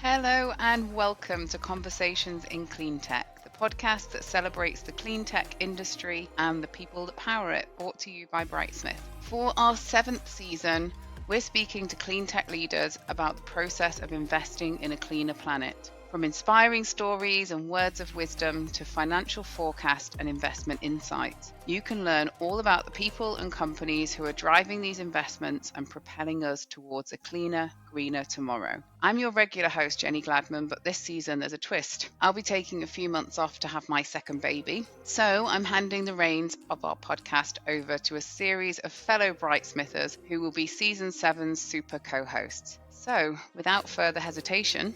Hello and welcome to Conversations in Cleantech, the podcast that celebrates the clean tech industry and the people that power it, brought to you by Brightsmith. For our 7th season, we're speaking to clean tech leaders about the process of investing in a cleaner planet. From inspiring stories and words of wisdom to financial forecast and investment insights, you can learn all about the people and companies who are driving these investments and propelling us towards a cleaner, greener tomorrow. I'm your regular host, Jenny Gladman, but this season there's a twist. I'll be taking a few months off to have my second baby, so I'm handing the reins of our podcast over to a series of fellow Brightsmithers who will be Season 7's super co-hosts. So, without further hesitation,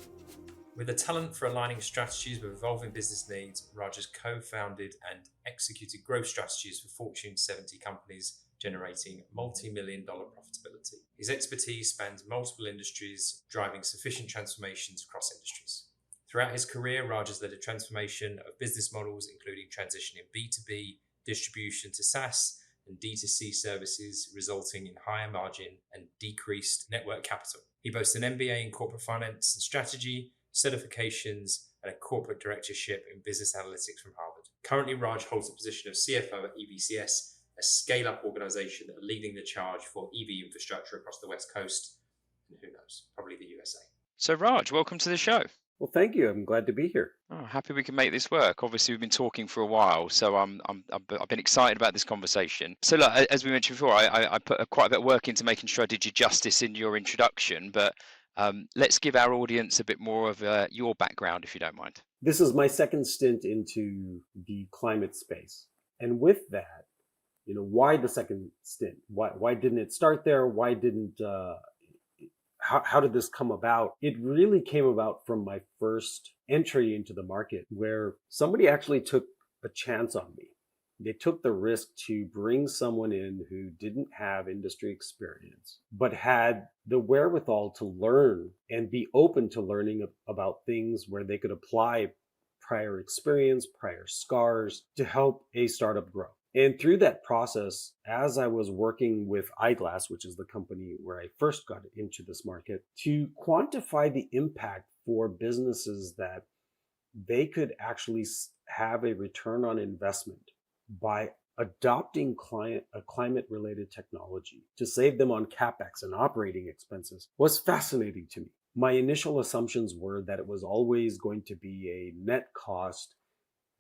with a talent for aligning strategies with evolving business needs, Raj has co-founded and executed growth strategies for Fortune 70 companies, generating multi-million dollar profitability. His expertise spans multiple industries, driving sufficient transformations across industries. Throughout his career, Raj has led a transformation of business models, including transitioning B2B distribution to SaaS and D2C services, resulting in higher margin and decreased network capital. He boasts an MBA in corporate finance and strategy, certifications, and a corporate directorship in business analytics from Harvard. Currently, Raj holds the position of CFO at EVCS, a scale-up organization that are leading the charge for EV infrastructure across the West Coast, and who knows, probably the USA. So Raj, welcome to the show. Well, thank you. I'm glad to be here. Oh, happy we can make this work. Obviously, we've been talking for a while, so I've been excited about this conversation. So, look, as we mentioned before, I put quite a bit of work into making sure I did you justice in your introduction, but let's give our audience a bit more of your background, if you don't mind. This is my second stint into the climate space. And with that, why the second stint? Why didn't it start there? Why didn't, how did this come about? It really came about from my first entry into the market, where somebody actually took a chance on me. They took the risk to bring someone in who didn't have industry experience, but had the wherewithal to learn and be open to learning about things where they could apply prior experience, prior scars to help a startup grow. And through that process, as I was working with Eyeglass, which is the company where I first got into this market, to quantify the impact for businesses that they could actually have a return on investment by adopting a climate-related technology to save them on CapEx and operating expenses was fascinating to me. My initial assumptions were that it was always going to be a net cost.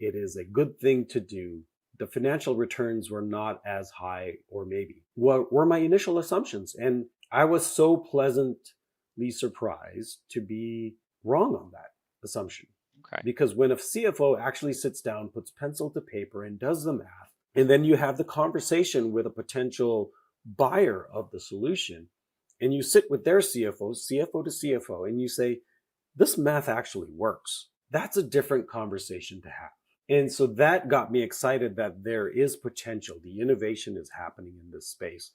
It is a good thing to do. The financial returns were not as high, or maybe were my initial assumptions. And I was so pleasantly surprised to be wrong on that assumption. Okay. Because when a CFO actually sits down, puts pencil to paper and does the math, and then you have the conversation with a potential buyer of the solution, and you sit with their CFO to CFO, and you say, this math actually works. That's a different conversation to have. And so that got me excited that there is potential. The innovation is happening in this space.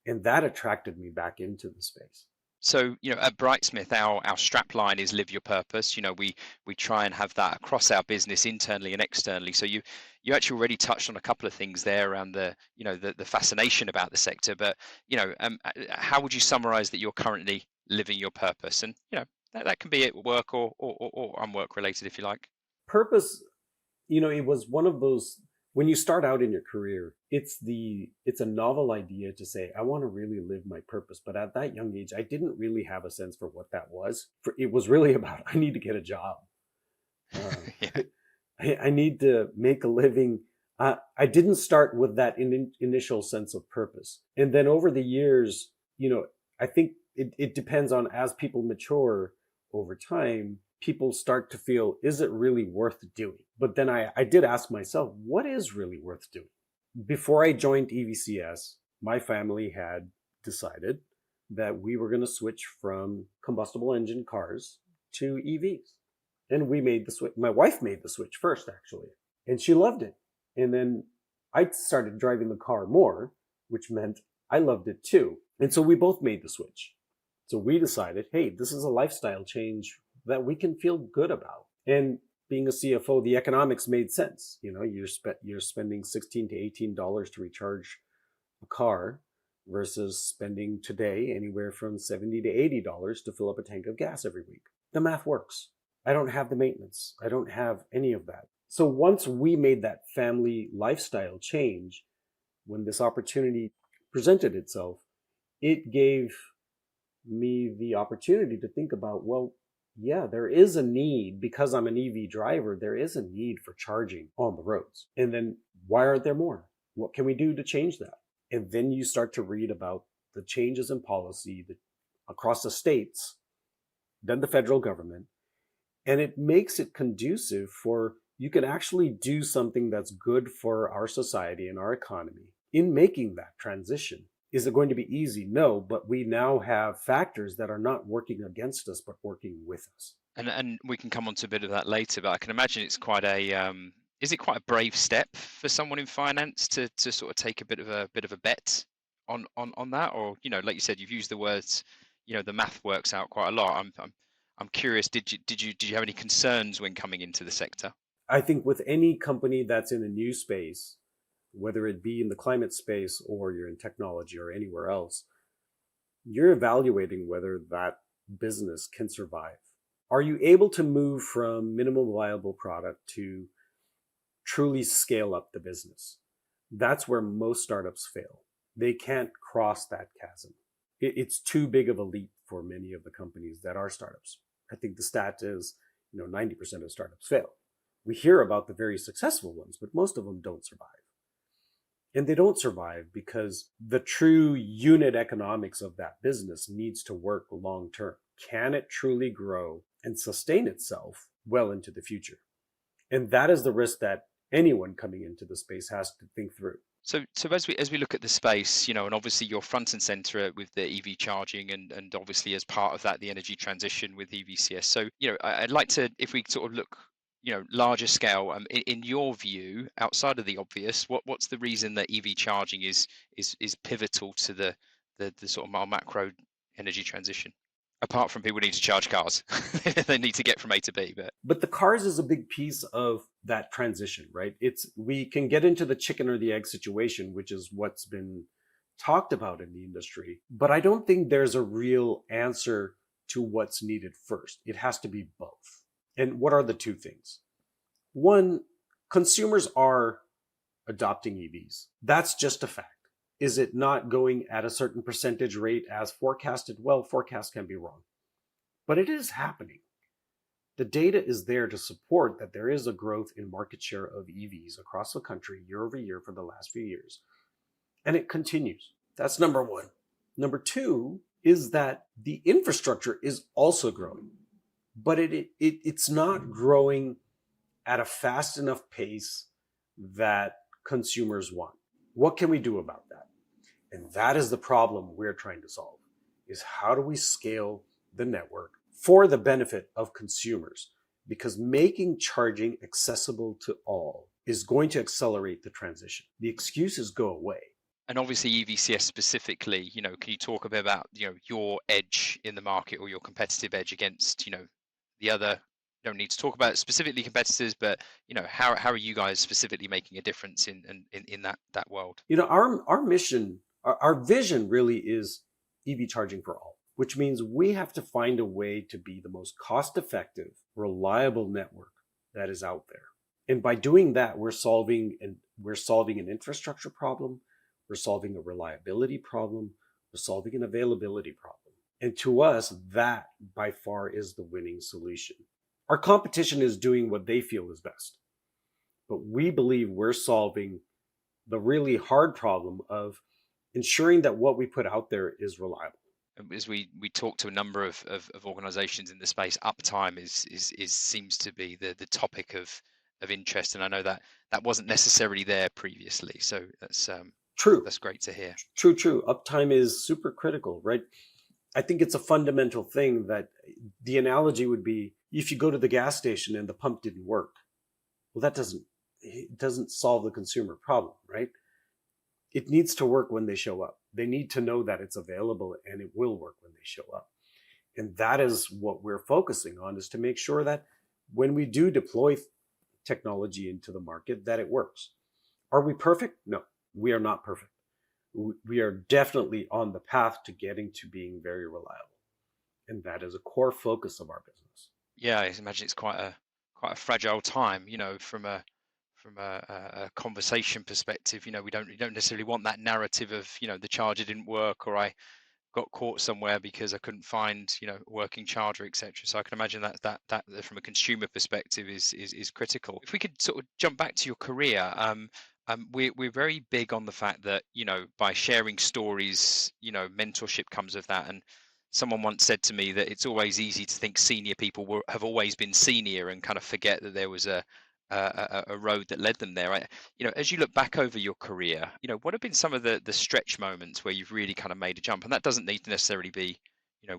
And that attracted me back into the space. So, at Brightsmith, our strapline is live your purpose. We try and have that across our business, internally and externally. So you actually already touched on a couple of things there around the fascination about the sector. But, how would you summarize that you're currently living your purpose? And, that can be at work or unwork related, if you like. Purpose, it was one of those, when you start out in your career, it's a novel idea to say, I want to really live my purpose. But at that young age, I didn't really have a sense for what that was. It was really about, I need to get a job. Yeah. I need to make a living. I didn't start with that initial sense of purpose. And then over the years, I think it depends on, as people mature over time, people start to feel, is it really worth doing? But then I did ask myself, what is really worth doing? Before I joined EVCS, my family had decided that we were going to switch from combustible engine cars to EVs. And we made the switch. My wife made the switch first, actually, and she loved it. And then I started driving the car more, which meant I loved it too. And so we both made the switch. So we decided, hey, this is a lifestyle change that we can feel good about. And being a CFO, the economics made sense. You're spending $16 to $18 to recharge a car versus spending today anywhere from $70 to $80 to fill up a tank of gas every week. the math works. I don't have the maintenance. I don't have any of that. So once we made that family lifestyle change, when this opportunity presented itself, it gave me the opportunity to think about, well, yeah, there is a need, because I'm an EV driver, there is a need for charging on the roads. And then why aren't there more? What can we do to change that? And then you start to read about the changes in policy across the states, then the federal government, and it makes it conducive for you can actually do something that's good for our society and our economy in making that transition. Is it going to be easy? No, but we now have factors that are not working against us, but working with us. And we can come on to a bit of that later, but I can imagine it's quite a is it quite a brave step for someone in finance to sort of take a bit of a bet on that? Or, you know, like you said, you've used the words, you know, the math works out quite a lot. I'm curious, did you have any concerns when coming into the sector? I think with any company that's in a new space, whether it be in the climate space or you're in technology or anywhere else, you're evaluating whether that business can survive. Are you able to move from minimum viable product to truly scale up the business? That's where most startups fail. They can't cross that chasm. It's too big of a leap for many of the companies that are startups. I think the stat is, 90% of startups fail. We hear about the very successful ones, but most of them don't survive. And they don't survive because the true unit economics of that business needs to work long term. Can it truly grow and sustain itself well into the future? And that is the risk that anyone coming into the space has to think through. So as we look at the space, and obviously you're front and center with the EV charging, and obviously as part of that, the energy transition with EVCS. So, I'd like to, if we sort of look, larger scale, in your view, outside of the obvious, what's the reason that EV charging is pivotal to the sort of macro energy transition? Apart from people need to charge cars, they need to get from A to B. But the cars is a big piece of that transition, right? We can get into the chicken or the egg situation, which is what's been talked about in the industry. But I don't think there's a real answer to what's needed first. It has to be both. And what are the two things? One, consumers are adopting EVs. That's just a fact. Is it not going at a certain percentage rate as forecasted? Well, forecasts can be wrong, but it is happening. The data is there to support that there is a growth in market share of EVs across the country year over year for the last few years. And it continues. That's number one. Number two is that the infrastructure is also growing, but it's not growing at a fast enough pace that consumers want. What can we do about that? And that is the problem we're trying to solve, is how do we scale the network for the benefit of consumers? Because making charging accessible to all is going to accelerate the transition. The excuses go away. And obviously EVCS specifically, can you talk a bit about, your edge in the market, or your competitive edge against, the other, you don't need to talk about specifically competitors, but, how are you guys specifically making a difference in that world? Our mission, our vision really is EV charging for all, which means we have to find a way to be the most cost-effective, reliable network that is out there. And by doing that, we're solving an infrastructure problem, we're solving a reliability problem, we're solving an availability problem. And to us, that by far is the winning solution. Our competition is doing what they feel is best, but we believe we're solving the really hard problem of ensuring that what we put out there is reliable. As we talk to a number of organizations in the space, uptime seems to be the topic of interest, and I know that wasn't necessarily there previously, so that's true. That's great to hear. True. Uptime is super critical, right? I think it's a fundamental thing. That the analogy would be, if you go to the gas station and the pump didn't work, well, it doesn't solve the consumer problem, right? It needs to work when they show up. They need to know that it's available and it will work when they show up. And that is what we're focusing on, is to make sure that when we do deploy technology into the market, that it works. Are we perfect? No, we are not perfect. We are definitely on the path to getting to being very reliable. And that is a core focus of our business. Yeah, I imagine it's quite a fragile time, from a conversation perspective. We don't necessarily want that narrative of, the charger didn't work, or I got caught somewhere because I couldn't find, a working charger, etc. So I can imagine that from a consumer perspective is critical. If we could sort of jump back to your career, we're very big on the fact that, by sharing stories, mentorship comes of that. And someone once said to me that it's always easy to think senior people have always been senior and kind of forget that there was a road that led them there. As you look back over your career, what have been some of the stretch moments where you've really kind of made a jump? And that doesn't need to necessarily be,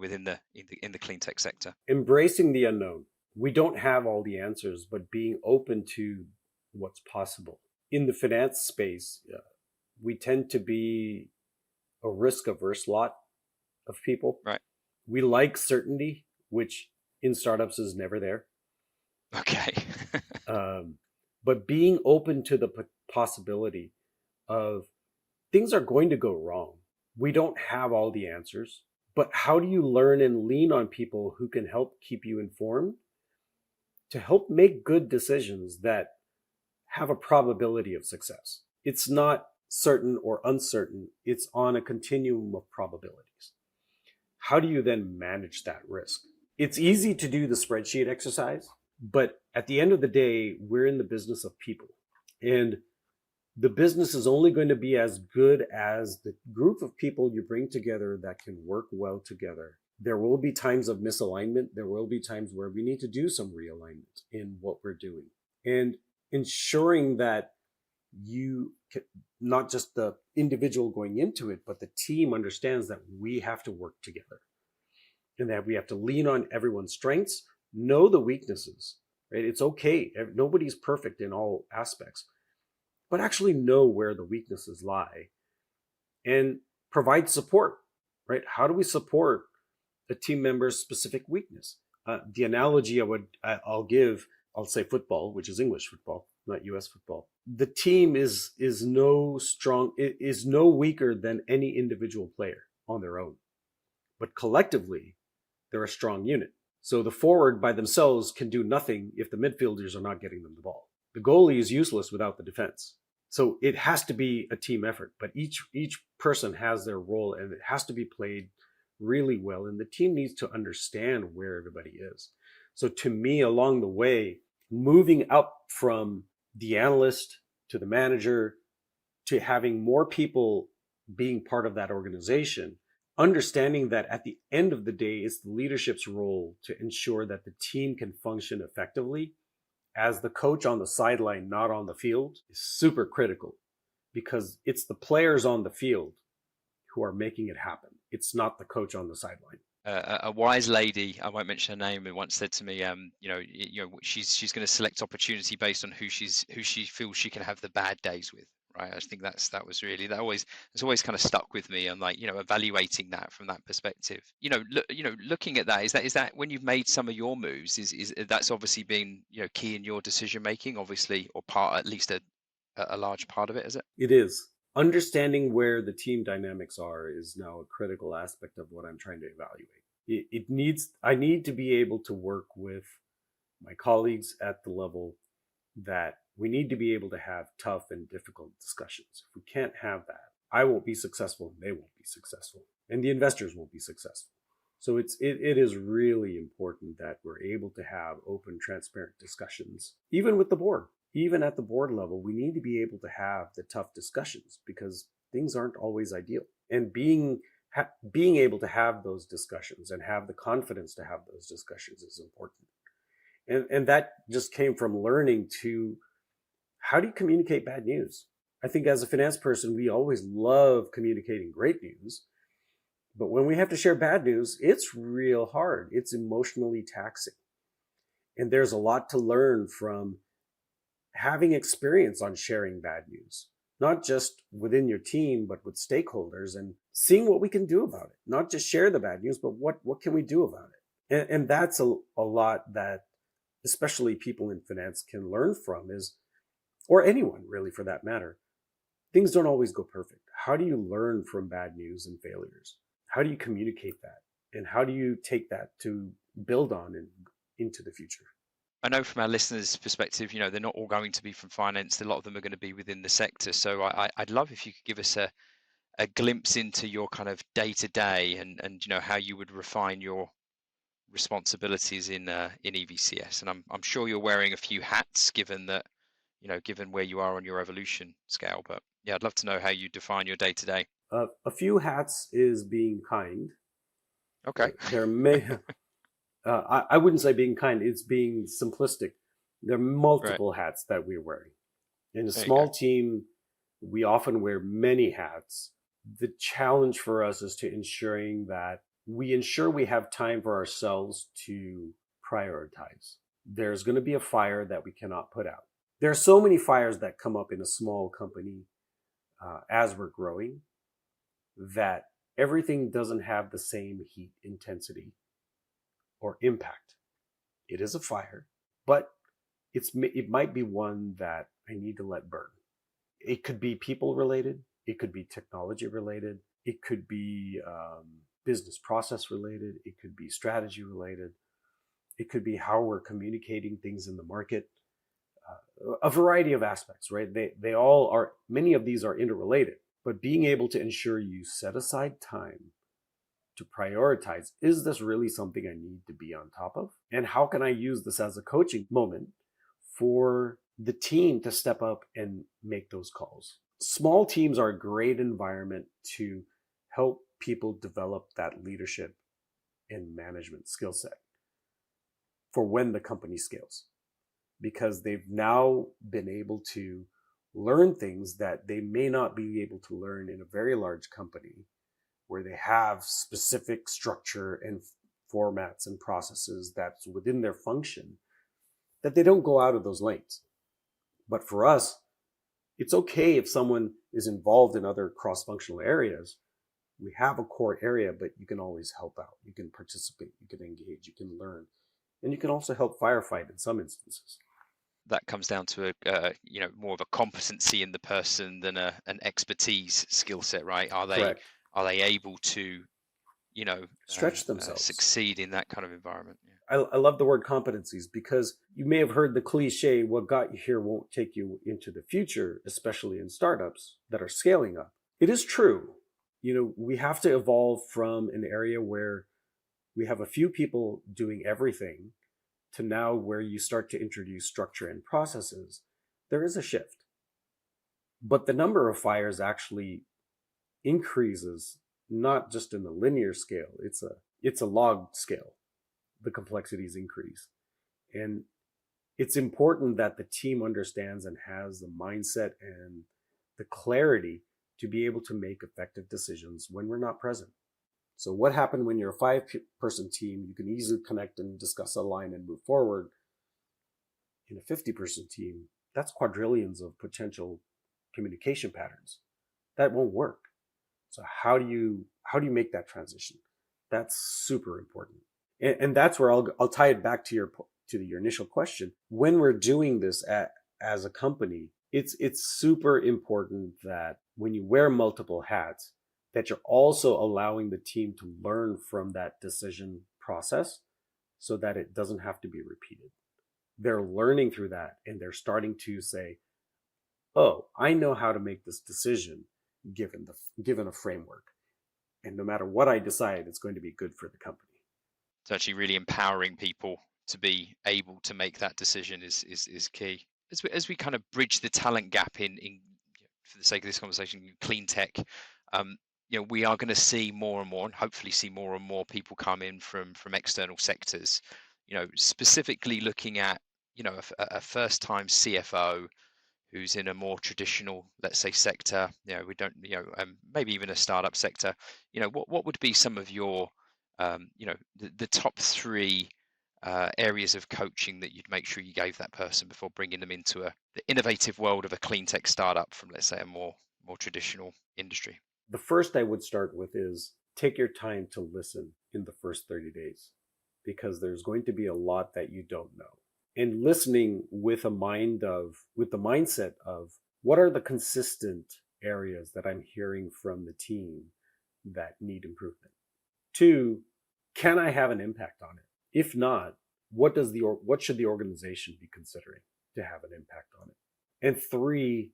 within in the clean tech sector. Embracing the unknown. We don't have all the answers, but being open to what's possible. In the finance space, we tend to be a risk-averse lot of people. Right. We like certainty, which in startups is never there. Okay. But being open to the possibility of things are going to go wrong. We don't have all the answers, but how do you learn and lean on people who can help keep you informed to help make good decisions that have a probability of success? It's not certain or uncertain. It's on a continuum of probabilities. How do you then manage that risk? It's easy to do the spreadsheet exercise, but at the end of the day, we're in the business of people. And the business is only going to be as good as the group of people you bring together that can work well together. There will be times of misalignment. There will be times where we need to do some realignment in what we're doing. And ensuring that you can, not just the individual going into it, but the team understands that we have to work together and that we have to lean on everyone's strengths, know the weaknesses, right? It's okay. Nobody's perfect in all aspects, but actually know where the weaknesses lie and provide support, right? How do we support a team member's specific weakness? The analogy I'll give, I'll say football, which is English football, not US football. The team is no weaker than any individual player on their own, but collectively they're a strong unit. So the forward by themselves can do nothing if the midfielders are not getting them the ball. The goalie is useless without the defense. So it has to be a team effort, but each person has their role and it has to be played really well. And the team needs to understand where everybody is. So to me, along the way, moving up from the analyst to the manager to having more people being part of that organization, understanding that at the end of the day, it's the leadership's role to ensure that the team can function effectively as the coach on the sideline, not on the field, is super critical because it's the players on the field who are making it happen. It's not the coach on the sideline. A wise lady, I won't mention her name, once said to me, she's going to select opportunity based on who she feels she can have the bad days with. Right. I think that's always kind of stuck with me, and evaluating that from that perspective. Looking at that, is that when you've made some of your moves, is that's obviously been key in your decision making, obviously, or at least a large part of it, is it? It is. Understanding where the team dynamics are is now a critical aspect of what I'm trying to evaluate. I need to be able to work with my colleagues at the level that we need to be able to have tough and difficult discussions. If we can't have that, I won't be successful and they won't be successful and the investors won't be successful. So it is really important that we're able to have open, transparent discussions, even with the board. Even at the board level, we need to be able to have the tough discussions because things aren't always ideal. And being able to have those discussions and have the confidence to have those discussions is important. And that just came from learning to how do you communicate bad news? I think as a finance person, we always love communicating great news. But when we have to share bad news, it's real hard. It's emotionally taxing. And there's a lot to learn from having experience on sharing bad news, not just within your team, but with stakeholders and seeing what we can do about it. Not just share the bad news, but what can we do about it? And that's a lot that especially people in finance can learn from or anyone really for that matter. Things don't always go perfect. How do you learn from bad news and failures? How do you communicate that? and how do you take that to build on and into the future? I know from our listeners' perspective, they're not all going to be from finance. A lot of them are going to be within the sector. So I'd love if you could give us a glimpse into your kind of day to day and how you would refine your responsibilities in EVCS. And I'm sure you're wearing a few hats given that, given where you are on your evolution scale. But yeah, I'd love to know how you define your day to day. A few hats is being kind. Okay. There may, I wouldn't say being kind, it's being simplistic. There are Right. multiple hats that we're wearing. In a There you small go. team, we often wear many hats. The challenge for us is to ensuring that we ensure we have time for ourselves to prioritize. There's going to be a fire that we cannot put out. There are so many fires that come up in a small company as we're growing that everything doesn't have the same heat intensity or impact. It is a fire, but it might be one that I need to let burn. It could be people related. It could be technology related. It could be business process related. It could be strategy related. It could be how we're communicating things in the market. A variety of aspects, right? They all are, many of these are interrelated, but being able to ensure you set aside time to prioritize, is this really something I need to be on top of? And how can I use this as a coaching moment for the team to step up and make those calls? Small teams are a great environment to help people develop that leadership and management skill set for when the company scales, because they've now been able to learn things that they may not be able to learn in a very large company where they have specific structure and formats and processes that's within their function, that they don't go out of those lanes. But for us, it's okay if someone is involved in other cross-functional areas. We have a core area, but you can always help out. You can participate, you can engage, you can learn, and you can also help firefight in some instances. That comes down to more of a competency in the person than an expertise skill set, right? Correct. Are they able to Stretch themselves. succeed in that kind of environment? Yeah. I love the word competencies, because you may have heard the cliche, what got you here won't take you into the future, especially in startups that are scaling up. It is true. We have to evolve from an area where we have a few people doing everything to now where you start to introduce structure and processes. There is a shift. But the number of fires actually increases, not just in the linear scale, it's a log scale. The complexities increase. And it's important that the team understands and has the mindset and the clarity to be able to make effective decisions when we're not present. So what happened when you're a 5-person team? You can easily connect and discuss a line and move forward. In a 50-person team, that's quadrillions of potential communication patterns. That won't work. So how do you make that transition? That's super important. And that's where I'll tie it back to your initial question. When we're doing this as a company, it's super important that when you wear multiple hats, that you're also allowing the team to learn from that decision process so that it doesn't have to be repeated. They're learning through that, and they're starting to say, oh, I know how to make this decision given a framework. And no matter what I decide, it's going to be good for the company. It's actually really empowering people to be able to make that decision is key. As we kind of bridge the talent gap in for the sake of this conversation, Cleantech, we are going to see more and more, and hopefully see more and more people come in from external sectors. Specifically looking at a first-time CFO who's in a more traditional, let's say, sector. We don't, maybe even a startup sector. What would be some of your the top 3 areas of coaching that you'd make sure you gave that person before bringing them into the innovative world of a clean tech startup from, let's say, a more traditional industry? The first I would start with is take your time to listen in the first 30 days, because there's going to be a lot that you don't know. And listening with the mindset of what are the consistent areas that I'm hearing from the team that need improvement. 2, Can I have an impact on it? If not, what should the organization be considering to have an impact on it? And 3,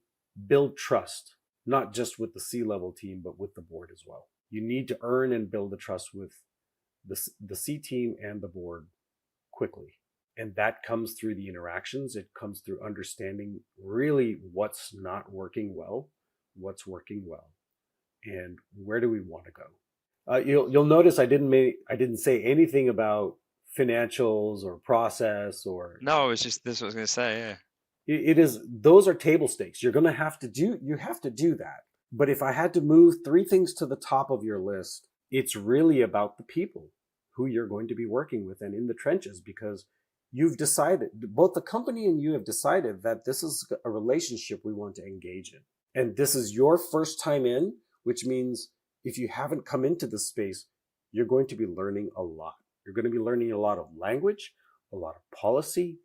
build trust, not just with the C-level team, but with the board as well. You need to earn and build the trust with the C team and the board quickly. And that comes through the interactions. It comes through understanding really what's not working well, what's working well, and where do we want to go. You'll notice I didn't say anything about financials or process or. No, it's just this. What I was going to say. Yeah. It is, those are table stakes. You have to do that. But if I had to move 3 things to the top of your list, it's really about the people who you're going to be working with and in the trenches, because you've decided, both the company and you have decided that this is a relationship we want to engage in. And this is your first time in, which means if you haven't come into this space, you're going to be learning a lot. You're going to be learning a lot of language, a lot of policy,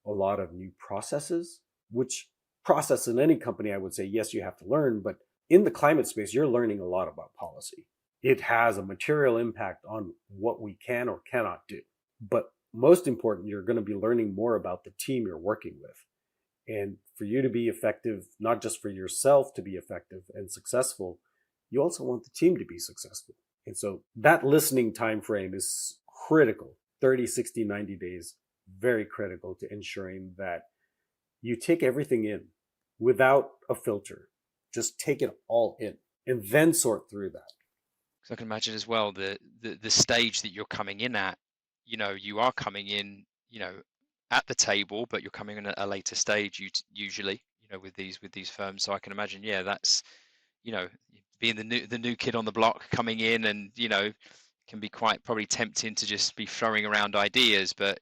a lot of new processes, which process in any company, I would say, yes, you have to learn, but in the climate space, you're learning a lot about policy. It has a material impact on what we can or cannot do. But most important, you're going to be learning more about the team you're working with. And for you to be effective, not just for yourself to be effective and successful, you also want the team to be successful. And so that listening time frame is critical. 30, 60, 90 days, very critical to ensuring that you take everything in without a filter. Just take it all in and then sort through that. So I can imagine as well the stage that you're coming in at, you are coming in, at the table, but you're coming in at a later stage usually, with these firms. So I can imagine, yeah, that's, being the new kid on the block coming in, and can be quite probably tempting to just be throwing around ideas, but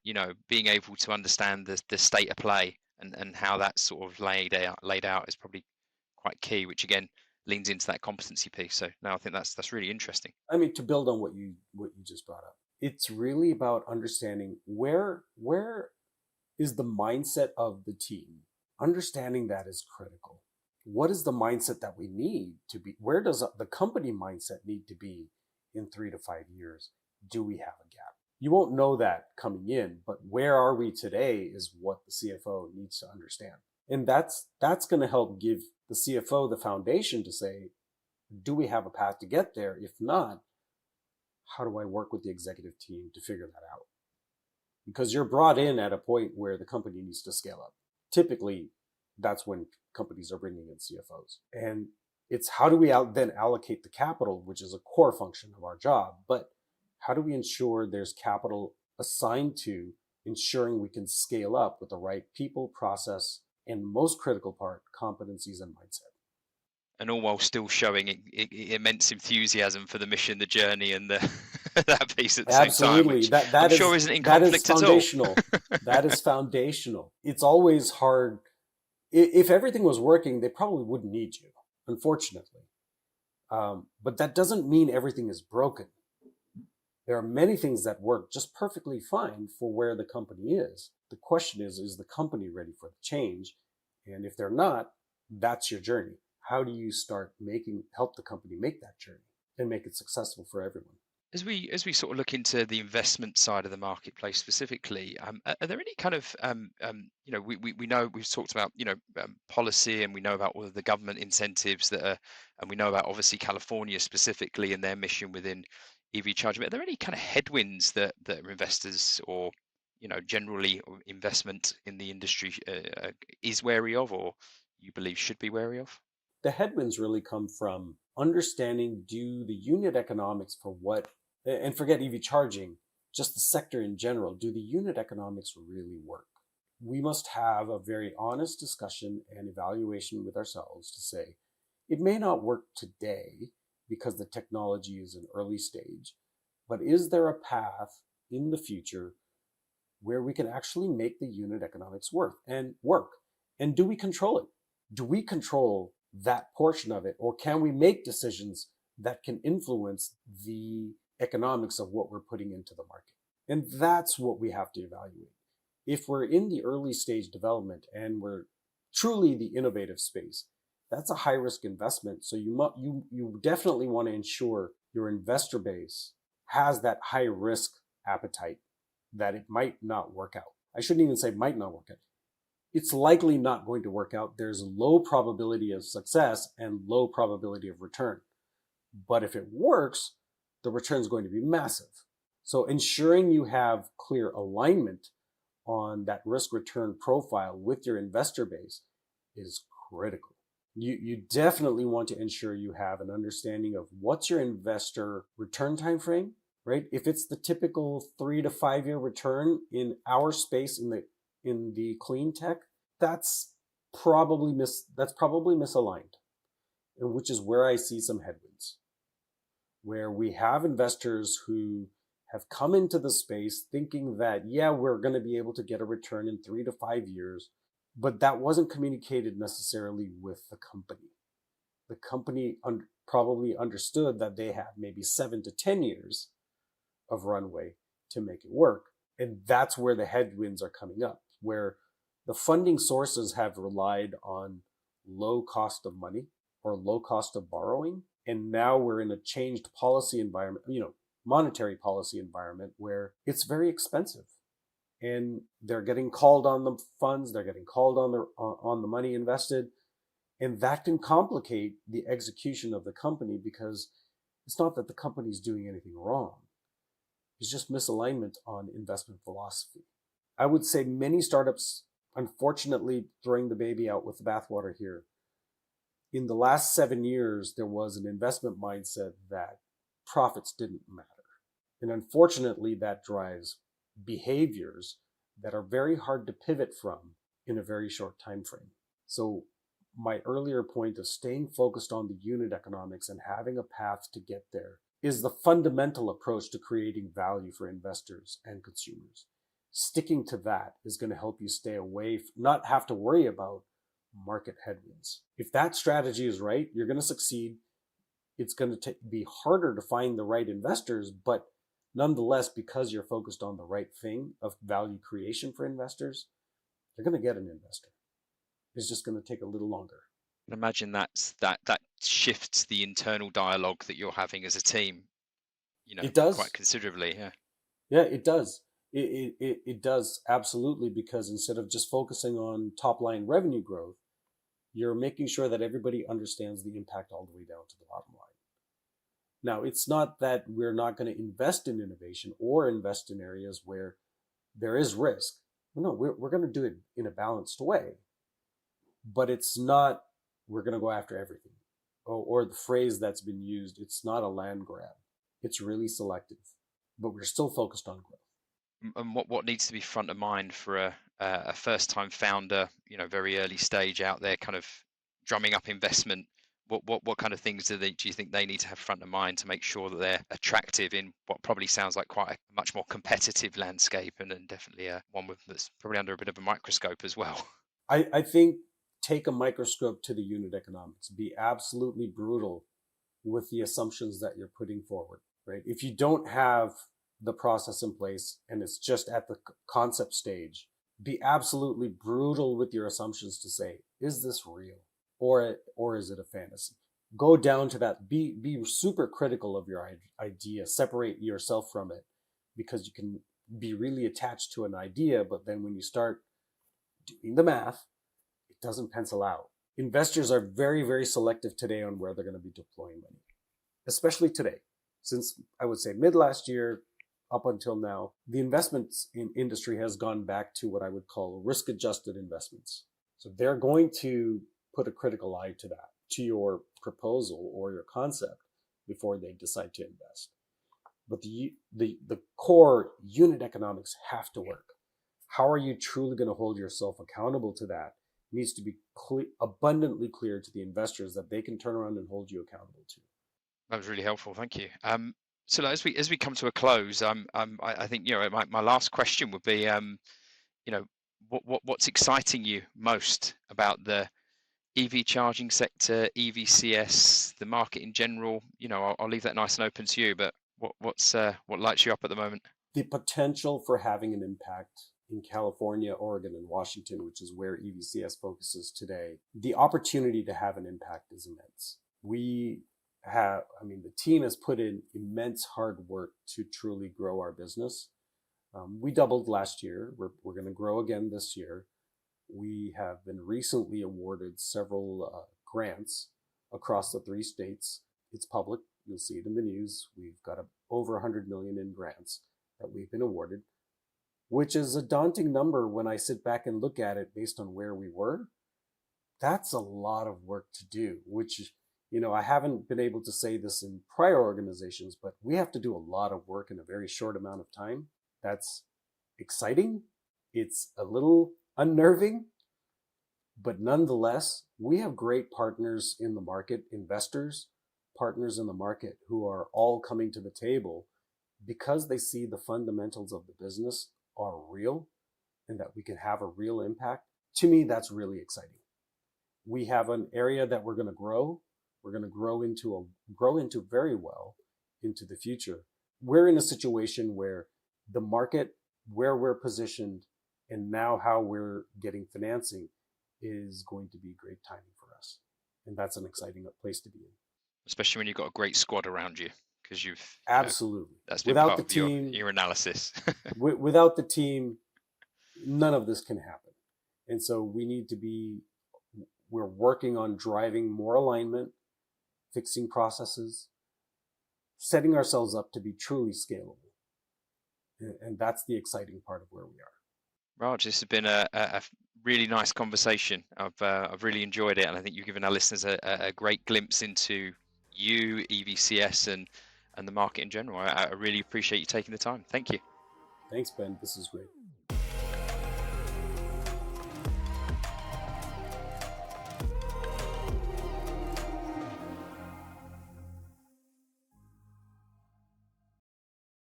being able to understand the state of play and how that's sort of laid out is probably quite key, which again leans into that competency piece. So no, I think that's really interesting. I mean, to build on what you just brought up, it's really about understanding where is the mindset of the team. Understanding that is critical. What is the mindset that we need to be? Where does the company mindset need to be in 3 to 5 years? Do we have a gap? You won't know that coming in, but where are we today is what the CFO needs to understand. And that's going to help give the CFO the foundation to say, do we have a path to get there? If not, how do I work with the executive team to figure that out? Because you're brought in at a point where the company needs to scale up. Typically, that's when companies are bringing in CFOs. And it's how do we then allocate the capital, which is a core function of our job, but how do we ensure there's capital assigned to ensuring we can scale up with the right people, process, and most critical part, competencies and mindset. And all while still showing immense enthusiasm for the mission, the journey, and the that piece at the Absolutely. same time, which I'm sure isn't in conflict at all. Foundational. That is foundational. It's always hard. If everything was working, they probably wouldn't need you, unfortunately. But that doesn't mean everything is broken. There are many things that work just perfectly fine for where the company is. The question is the company ready for the change? And if they're not, that's your journey. How do you start help the company make that journey and make it successful for everyone? As we sort of look into the investment side of the marketplace specifically, are there any kind of we know we've talked about policy, and we know about all of the government incentives that are, and we know about obviously California specifically and their mission within EV charging. Are there any kind of headwinds that investors or generally investment in the industry is wary of, or you believe should be wary of? The headwinds really come from understanding, do the unit economics for what, and forget EV charging, just the sector in general, do the unit economics really work? We must have a very honest discussion and evaluation with ourselves to say, it may not work today because the technology is an early stage, but is there a path in the future where we can actually make the unit economics work? And do we control it? Do we control that portion of it, or can we make decisions that can influence the economics of what we're putting into the market? And that's what we have to evaluate. If we're in the early stage development and we're truly the innovative space, that's a high risk investment. So you definitely want to ensure your investor base has that high risk appetite that it might not work out. I shouldn't even say might not work out. It's likely not going to work out. There's low probability of success and low probability of return. But if it works, the return is going to be massive. So ensuring you have clear alignment on that risk return profile with your investor base is critical. You definitely want to ensure you have an understanding of what's your investor return time frame, right? If it's the typical 3 to 5 year return in our space in the clean tech, that's probably misaligned, and which is where I see some headwinds, where we have investors who have come into the space thinking that, yeah, we're going to be able to get a return in 3 to 5 years, but that wasn't communicated necessarily with the company. The company probably understood that they have maybe 7 to 10 years of runway to make it work. And that's where the headwinds are coming up, where the funding sources have relied on low cost of money or low cost of borrowing. And now we're in a changed policy environment, monetary policy environment where it's very expensive. And they're getting called on the funds, they're getting called on the money invested. And that can complicate the execution of the company, because it's not that the company's doing anything wrong. It's just misalignment on investment philosophy. I would say many startups, unfortunately, throwing the baby out with the bathwater here. In the last 7 years, there was an investment mindset that profits didn't matter. And unfortunately, that drives behaviors that are very hard to pivot from in a very short time frame. So my earlier point of staying focused on the unit economics and having a path to get there is the fundamental approach to creating value for investors and consumers. Sticking to that is going to help you stay away, not have to worry about market headwinds. If that strategy is right, you're going to succeed. It's going to be harder to find the right investors, but nonetheless, because you're focused on the right thing of value creation for investors, you're going to get an investor. It's just going to take a little longer. I imagine that shifts the internal dialogue that you're having as a team, it does quite considerably. Yeah, it does. It does, absolutely, because instead of just focusing on top line revenue growth, you're making sure that everybody understands the impact all the way down to the bottom line. Now, it's not that we're not going to invest in innovation or invest in areas where there is risk. No, we're going to do it in a balanced way. But it's not, we're going to go after everything. Or the phrase that's been used, it's not a land grab. It's really selective. But we're still focused on growth. And what needs to be front of mind for a first-time founder, very early stage out there, kind of drumming up investment? What kind of things do you think they need to have front of mind to make sure that they're attractive in what probably sounds like quite a much more competitive landscape, and definitely one that's probably under a bit of a microscope as well? I think take a microscope to the unit economics. Be absolutely brutal with the assumptions that you're putting forward, right? If you don't have the process in place and it's just at the concept stage, be absolutely brutal with your assumptions to say, is this real? Or is it a fantasy? Go down to that. Be super critical of your idea. Separate yourself from it, because you can be really attached to an idea, but then when you start doing the math, it doesn't pencil out. Investors are very, very selective today on where they're going to be deploying money, especially today. Since I would say mid last year up until now, the investments in industry has gone back to what I would call risk-adjusted investments. So they're going to put a critical eye to that, to your proposal or your concept, before they decide to invest. But the core unit economics have to work. How are you truly going to hold yourself accountable to that? It needs to be abundantly clear to the investors that they can turn around and hold you accountable to. That was really helpful. Thank you. So as we come to a close, I think my last question would be, what's exciting you most about the EV charging sector, EVCS, the market in general? I'll leave that nice and open to you. But what lights you up at the moment? The potential for having an impact in California, Oregon, and Washington, which is where EVCS focuses today. The opportunity to have an impact is immense. We the team has put in immense hard work to truly grow our business. We doubled last year. We're going to grow again this year. We have been recently awarded several grants across the 3 states. It's public. You'll see it in the news. We've got over 100 million in grants that we've been awarded, which is a daunting number when I sit back and look at it based on where we were. That's a lot of work to do, which, I haven't been able to say this in prior organizations, but we have to do a lot of work in a very short amount of time. That's exciting. It's a little unnerving, but nonetheless, we have great partners in the market, investors, partners in the market who are all coming to the table because they see the fundamentals of the business are real and that we can have a real impact. To me, that's really exciting. We have an area that we're going to grow. We're going to grow into very well into the future. We're in a situation where the market, where we're positioned, and now how we're getting financing is going to be great timing for us. And that's an exciting place to be in. Especially when you've got a great squad around you, because absolutely. That's been without part the of team, your analysis. Without the team, none of this can happen. And so we're working on driving more alignment, fixing processes, setting ourselves up to be truly scalable. And that's the exciting part of where we are. Raj, this has been a really nice conversation. I've really enjoyed it, and I think you've given our listeners a great glimpse into you, EVCS, and the market in general. I really appreciate you taking the time. Thank you. Thanks, Ben. This is great.